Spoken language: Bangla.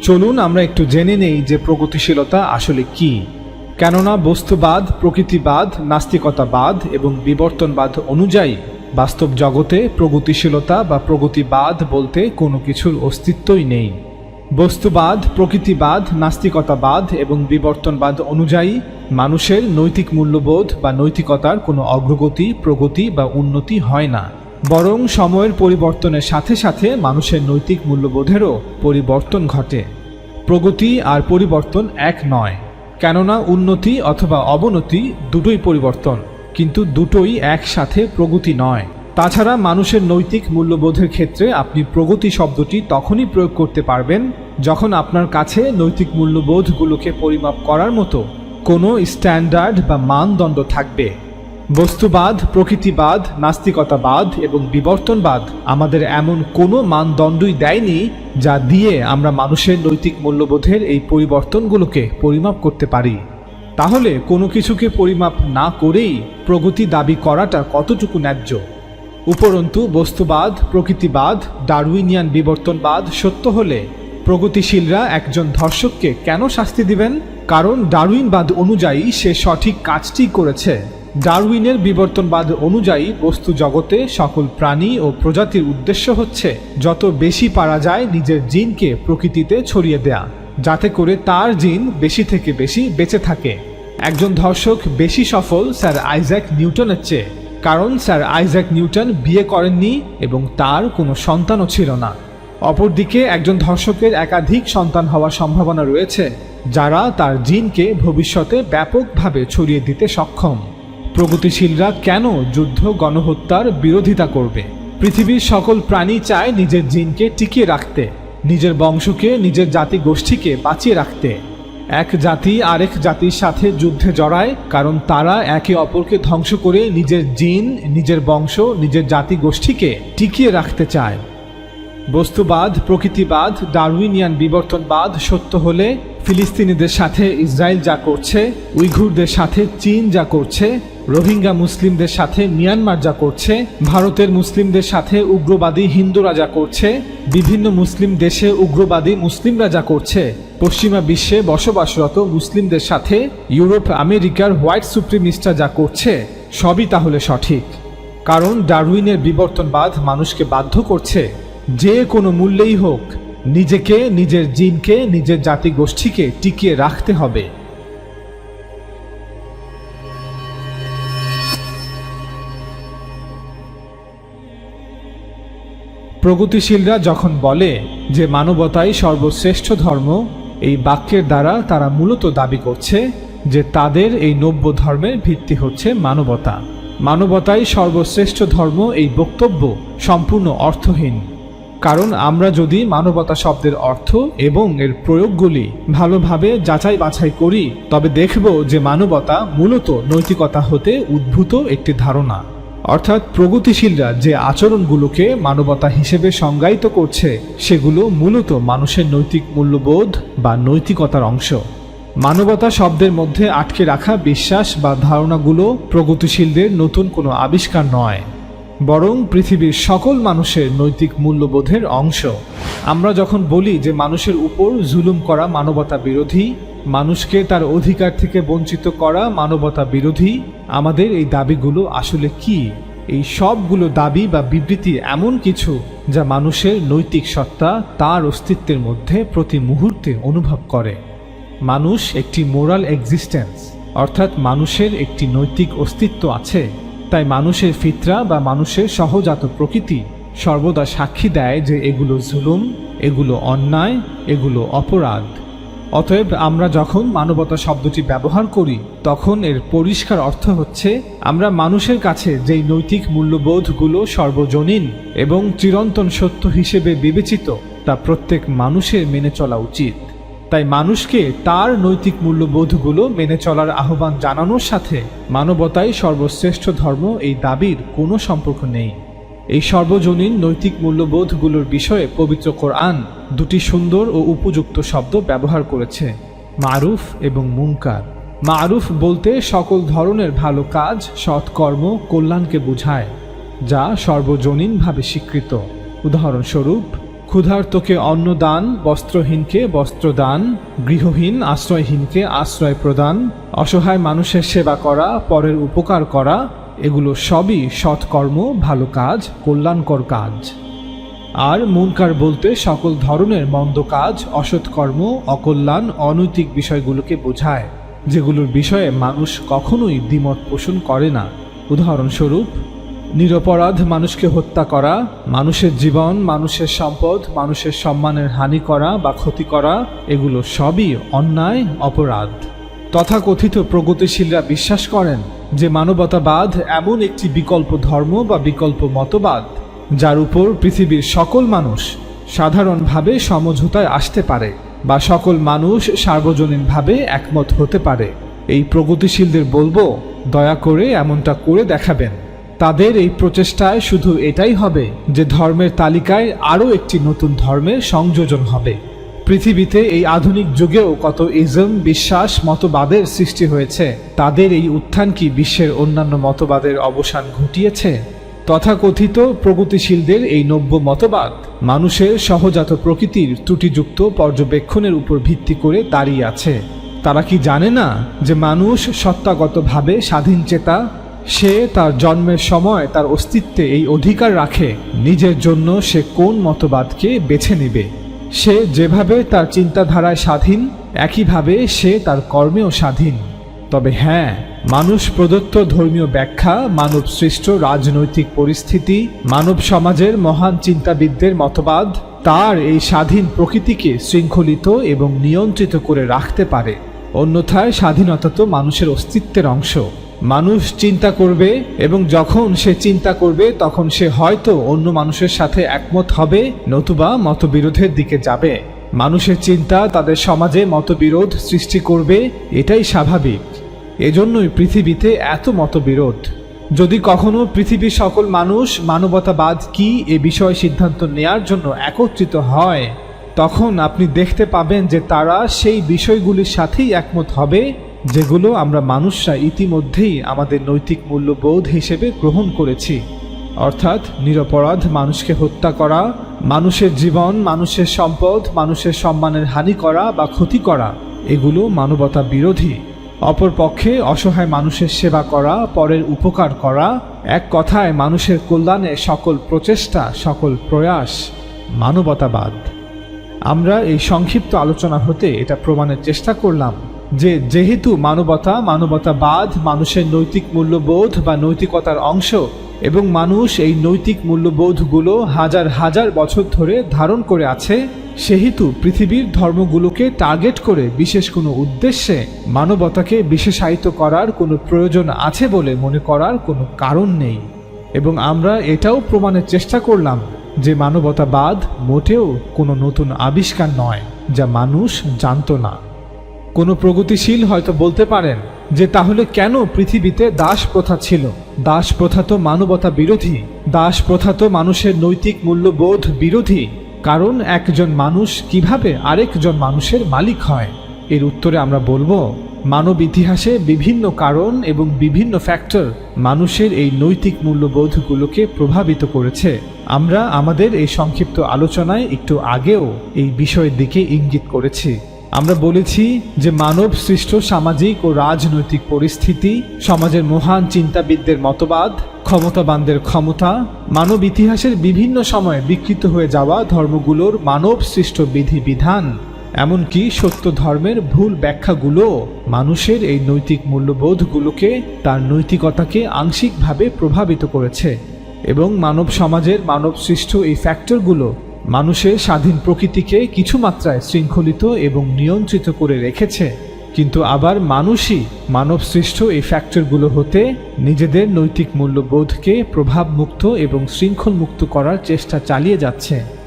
চলুন আমরা একটু জেনে নেই যে প্রগতিশীলতা আসলে কি। কেননা বস্তুবাদ, প্রকৃতিবাদ, নাস্তিকতাবাদ এবং বিবর্তনবাদ অনুযায়ী বাস্তব জগতে প্রগতিশীলতা বা প্রগতিবাদ বলতে কোনো কিছুর অস্তিত্বই নেই। বস্তুবাদ, প্রকৃতিবাদ, নাস্তিকতাবাদ এবং বিবর্তনবাদ অনুযায়ী মানুষের নৈতিক মূল্যবোধ বা নৈতিকতার কোনো অগ্রগতি, প্রগতি বা উন্নতি হয় না, বরং সময়ের পরিবর্তনের সাথে সাথে মানুষের নৈতিক মূল্যবোধেরও পরিবর্তন ঘটে। প্রগতি আর পরিবর্তন এক নয়, কেননা উন্নতি অথবা অবনতি দুটোই পরিবর্তন, কিন্তু দুটোই একসাথে প্রগতি নয়। তাছাড়া মানুষের নৈতিক মূল্যবোধের ক্ষেত্রে আপনি প্রগতি শব্দটি তখনই প্রয়োগ করতে পারবেন যখন আপনার কাছে নৈতিক মূল্যবোধগুলোকে পরিমাপ করার মতো কোনো স্ট্যান্ডার্ড বা মানদণ্ড থাকবে। বস্তুবাদ, প্রকৃতিবাদ, নাস্তিকতাবাদ এবং বিবর্তনবাদ আমাদের এমন কোনো মানদণ্ডই দেয়নি যা দিয়ে আমরা মানুষের নৈতিক মূল্যবোধের এই পরিবর্তনগুলোকে পরিমাপ করতে পারি। তাহলে কোনো কিছুকে পরিমাপ না করেই প্রগতি দাবি করাটা কতটুকু ন্যায্য? উপরন্তু বস্তুবাদ, প্রকৃতিবাদ, ডারউইনিয়ান বিবর্তনবাদ সত্য হলে প্রগতিশীলরা একজন ধর্ষককে কেন শাস্তি দিবেন? কারণ ডারউইনবাদ অনুযায়ী সে সঠিক কাজটি করেছে। ডারউইনের বিবর্তনবাদ অনুযায়ী বস্তু জগতে সকল প্রাণী ও প্রজাতির উদ্দেশ্য হচ্ছে যত বেশি পারা যায় নিজের জিনকে প্রকৃতিতে ছড়িয়ে দেয়া, যাতে করে তার জিন বেশি থেকে বেশি বেঁচে থাকে। একজন ধর্ষক বেশি সফল স্যার আইজ্যাক নিউটনের চেয়ে, কারণ স্যার আইজ্যাক নিউটন বিয়ে করেননি এবং তার কোনো সন্তানও ছিল না। অপরদিকে একজন ধর্ষকের একাধিক সন্তান হওয়ার সম্ভাবনা রয়েছে, যারা তার জিনকে ভবিষ্যতে ব্যাপকভাবে ছড়িয়ে দিতে সক্ষম। প্রগতিশীলরা কেন যুদ্ধ, গণহত্যার বিরোধিতা করবে? পৃথিবীর সকল প্রাণী চায় নিজের জিনকে টিকিয়ে রাখতে, নিজের বংশকে, নিজের জাতি গোষ্ঠীকে বাঁচিয়ে রাখতে। এক জাতি আরেক জাতির সাথে যুদ্ধে জড়ায় কারণ তারা একে অপরকে ধ্বংস করে নিজের জিন, নিজের বংশ, নিজের জাতি গোষ্ঠীকে টিকিয়ে রাখতে চায়। বস্তুবাদ, প্রকৃতিবাদ, ডারউইনিয়ান বিবর্তনবাদ সত্য হলে ফিলিস্তিনিদের সাথে ইসরায়েল যা করছে, উইঘুরদের সাথে চীন যা করছে, রোহিঙ্গা মুসলিমদের সাথে মিয়ানমার যা করছে, ভারতের মুসলিমদের সাথে উগ্রবাদী হিন্দুরা যা করছে, বিভিন্ন মুসলিম দেশে উগ্রবাদী মুসলিমরা যা করছে, পশ্চিমা বিশ্বে বসবাসরত মুসলিমদের সাথে ইউরোপ আমেরিকার হোয়াইট সুপ্রিমিস্টরা যা করছে, সবই তাহলে সঠিক। কারণ ডারউইনের বিবর্তনবাদ মানুষকে বাধ্য করছে যে কোনো মূল্যেই হোক নিজেকে, নিজের জিনকে, নিজের জাতি গোষ্ঠীকে টিকিয়ে রাখতে হবে। প্রগতিশীলরা যখন বলে যে মানবতাই সর্বশ্রেষ্ঠ ধর্ম, এই বাক্যের দ্বারা তারা মূলত দাবি করছে যে তাদের এই নব্য ধর্মের ভিত্তি হচ্ছে মানবতা। মানবতাই সর্বশ্রেষ্ঠ ধর্ম এই বক্তব্য সম্পূর্ণ অর্থহীন। কারণ আমরা যদি মানবতা শব্দের অর্থ এবং এর প্রয়োগগুলি ভালোভাবে যাচাই বাছাই করি, তবে দেখব যে মানবতা মূলত নৈতিকতা হতে উদ্ভূত একটি ধারণা। অর্থাৎ প্রগতিশীলরা যে আচরণগুলোকে মানবতা হিসেবে সংজ্ঞায়িত করছে, সেগুলো মূলত মানুষের নৈতিক মূল্যবোধ বা নৈতিকতার অংশ। মানবতা শব্দের মধ্যে আটকে রাখা বিশ্বাস বা ধারণাগুলো প্রগতিশীলদের নতুন কোনো আবিষ্কার নয়, বরং পৃথিবীর সকল মানুষের নৈতিক মূল্যবোধের অংশ। আমরা যখন বলি যে মানুষের উপর জুলুম করা মানবতা বিরোধী, মানুষকে তার অধিকার থেকে বঞ্চিত করা মানবতা বিরোধী, আমাদের এই দাবিগুলো আসলে কি? এই সবগুলো দাবি বা বিবৃতি এমন কিছু যা মানুষের নৈতিক সত্তা তার অস্তিত্বের মধ্যে প্রতি মুহূর্তে অনুভব করে। মানুষ একটি মোরাল এক্সিস্টেন্স, অর্থাৎ মানুষের একটি নৈতিক অস্তিত্ব আছে। তাই মানুষের ফিতরা বা মানুষের সহজাত প্রকৃতি সর্বদা সাক্ষী দেয় যে এগুলো জুলুম, এগুলো অন্যায়, এগুলো অপরাধ। অতএব আমরা যখন মানবতা শব্দটি ব্যবহার করি, তখন এর পরিষ্কার অর্থ হচ্ছে আমরা মানুষের কাছে যেই নৈতিক মূল্যবোধগুলো সর্বজনীন এবং চিরন্তন সত্য হিসেবে বিবেচিত, তা প্রত্যেক মানুষের মেনে চলা উচিত। তাই মানুষকে তার নৈতিক মূল্যবোধগুলো মেনে চলার আহ্বান জানানোর সাথে মানবতাই সর্বশ্রেষ্ঠ ধর্ম এই দাবির কোনো সম্পর্ক নেই। এই সর্বজনীন নৈতিক মূল্যবোধগুলোর বিষয়ে পবিত্র কোরআন দুটি সুন্দর ও উপযুক্ত শব্দ ব্যবহার করেছে, মারুফ এবং মুনকার। মারুফ বলতে সকল ধরনের ভালো কাজ, সৎকর্ম, কল্যাণকে বোঝায়, যা সর্বজনীনভাবে স্বীকৃত। উদাহরণস্বরূপ ক্ষুধার্তকে অন্ন দান, বস্ত্রহীনকে বস্ত্র দান, গৃহহীন আশ্রয়হীনকে আশ্রয় প্রদান, অসহায় মানুষের সেবা করা, পরের উপকার করা, এগুলো সবই সৎকর্ম, ভালো কাজ, কল্যাণকর কাজ। আর মুনকার বলতে সকল ধরনের মন্দ কাজ, অসৎকর্ম, অকল্যাণ, অনৈতিক বিষয়গুলোকে বোঝায়, যেগুলোর বিষয়ে মানুষ কখনোই দ্বিমত পোষণ করে না। উদাহরণস্বরূপ, নিরপরাধ মানুষকে হত্যা করা, মানুষের জীবন, মানুষের সম্পদ, মানুষের সম্মানের হানি করা বা ক্ষতি করা, এগুলো সবই অন্যায়, অপরাধ। তথাকথিত প্রগতিশীলরা বিশ্বাস করেন যে মানবতাবাদ এমন একটি বিকল্প ধর্ম বা বিকল্প মতবাদ যার উপর পৃথিবীর সকল মানুষ সাধারণভাবে সমঝোতায় আসতে পারে বা সকল মানুষ সার্বজনীনভাবে একমত হতে পারে। এই প্রগতিশীলদের বলবো, দয়া করে এমনটা করে দেখাবেন। তাদের এই প্রচেষ্টায় শুধু এটাই হবে যে ধর্মের তালিকায় আরও একটি নতুন ধর্মের সংযোজন হবে। পৃথিবীতে এই আধুনিক যুগেও কত ইজম, বিশ্বাস, মতবাদের সৃষ্টি হয়েছে। তাদের এই উত্থান কি বিশ্বের অন্যান্য মতবাদের অবসান ঘটিয়েছে? তথাকথিত প্রগতিশীলদের এই নব্য মতবাদ মানুষের সহজাত প্রকৃতির ত্রুটিযুক্ত পর্যবেক্ষণের উপর ভিত্তি করে দাঁড়িয়ে আছে। তারা কি জানে না যে মানুষ সত্তাগতভাবে স্বাধীন চেতা? সে তার জন্মের সময় তার অস্তিত্বে এই অধিকার রাখে নিজের জন্য সে কোন মতবাদকে বেছে নেবে। সে যেভাবে তার চিন্তাধারায় স্বাধীন, একইভাবে সে তার কর্মেও স্বাধীন। তবে হ্যাঁ, মানুষ প্রদত্ত ধর্মীয় ব্যাখ্যা, মানব সৃষ্ট রাজনৈতিক পরিস্থিতি, মানব সমাজের মহান চিন্তাবিদদের মতবাদ তার এই স্বাধীন প্রকৃতিকে শৃঙ্খলিত এবং নিয়ন্ত্রিত করে রাখতে পারে। অন্যথায় স্বাধীনতা তো মানুষের অস্তিত্বের অংশ। মানুষ চিন্তা করবে এবং যখন সে চিন্তা করবে তখন সে হয়তো অন্য মানুষের সাথে একমত হবে, নতুবা মতবিরোধের দিকে যাবে। মানুষের চিন্তা তাদের সমাজে মতবিরোধ সৃষ্টি করবে, এটাই স্বাভাবিক। এজন্যই পৃথিবীতে এত মতবিরোধ। যদি কখনো পৃথিবীর সকল মানুষ মানবতাবাদ কি এ বিষয়ে সিদ্ধান্ত নেয়ার জন্য একত্রিত হয়, তখন আপনি দেখতে পাবেন যে তারা সেই বিষয়গুলির সাথেই একমত হবে যেগুলো আমরা মানুষরা ইতিমধ্যেই আমাদের নৈতিক মূল্যবোধ হিসেবে গ্রহণ করেছি। অর্থাৎ নিরপরাধ মানুষকে হত্যা করা, মানুষের জীবন, মানুষের সম্পদ, মানুষের সম্মানের হানি করা বা ক্ষতি করা, এগুলো মানবতা বিরোধী। অপরপক্ষে অসহায় মানুষের সেবা করা, পরের উপকার করা, এক কথায় মানুষের কল্যাণে সকল প্রচেষ্টা, সকল প্রয়াস মানবতাবাদ। আমরা এই সংক্ষিপ্ত আলোচনা হতে এটা প্রমাণের চেষ্টা করলাম যে যেহেতু মানবতা, মানবতাবাদ মানুষের নৈতিক মূল্যবোধ বা নৈতিকতার অংশ এবং মানুষ এই নৈতিক মূল্যবোধগুলো হাজার হাজার বছর ধরে ধারণ করে আছে, সেহেতু পৃথিবীর ধর্মগুলোকে টার্গেট করে বিশেষ কোনো উদ্দেশ্যে মানবতাকে বিশেষায়িত করার কোনো প্রয়োজন আছে বলে মনে করার কোনো কারণ নেই। এবং আমরা এটাও প্রমাণের চেষ্টা করলাম যে মানবতাবাদ মোটেও কোনো নতুন আবিষ্কার নয় যা মানুষ জানত না। কোনো প্রগতিশীল হয়তো বলতে পারেন যে তাহলে কেন পৃথিবীতে দাস প্রথা ছিল? দাস প্রথা তো মানবতা বিরোধী, দাস প্রথা তো মানুষের নৈতিক মূল্যবোধ বিরোধী। কারণ একজন মানুষ কিভাবে আরেকজন মানুষের মালিক হয়? এর উত্তরে আমরা বলবো, মানব ইতিহাসে বিভিন্ন কারণ এবং বিভিন্ন ফ্যাক্টর মানুষের এই নৈতিক মূল্যবোধগুলোকে প্রভাবিত করেছে। আমরা আমাদের এই সংক্ষিপ্ত আলোচনায় একটু আগেও এই বিষয়ের দিকে ইঙ্গিত করেছি। আমরা বলেছি যে মানব সৃষ্ট সামাজিক ও রাজনৈতিক পরিস্থিতি, সমাজের মহান চিন্তাবিদদের মতবাদ, ক্ষমতাবানদের ক্ষমতা, মানব ইতিহাসের বিভিন্ন সময়ে বিকৃত হয়ে যাওয়া ধর্মগুলোর মানব সৃষ্ট বিধিবিধান, এমনকি সত্য ধর্মের ভুল ব্যাখ্যাগুলো মানুষের এই নৈতিক মূল্যবোধগুলোকে, তার নৈতিকতাকে আংশিকভাবে প্রভাবিত করেছে। এবং মানব সমাজের মানব সৃষ্ট এই ফ্যাক্টরগুলো মানুষের স্বাধীন প্রকৃতিকে কিছু মাত্রায় শৃঙ্খলিত এবং নিয়ন্ত্রিত করে রেখেছে। কিন্তু আবার মানুষই মানব সৃষ্ট এই ফ্যাক্টরগুলো হতে নিজেদের নৈতিক মূল্যবোধকে প্রভাবমুক্ত এবং শৃঙ্খলমুক্ত করার চেষ্টা চালিয়ে যাচ্ছে।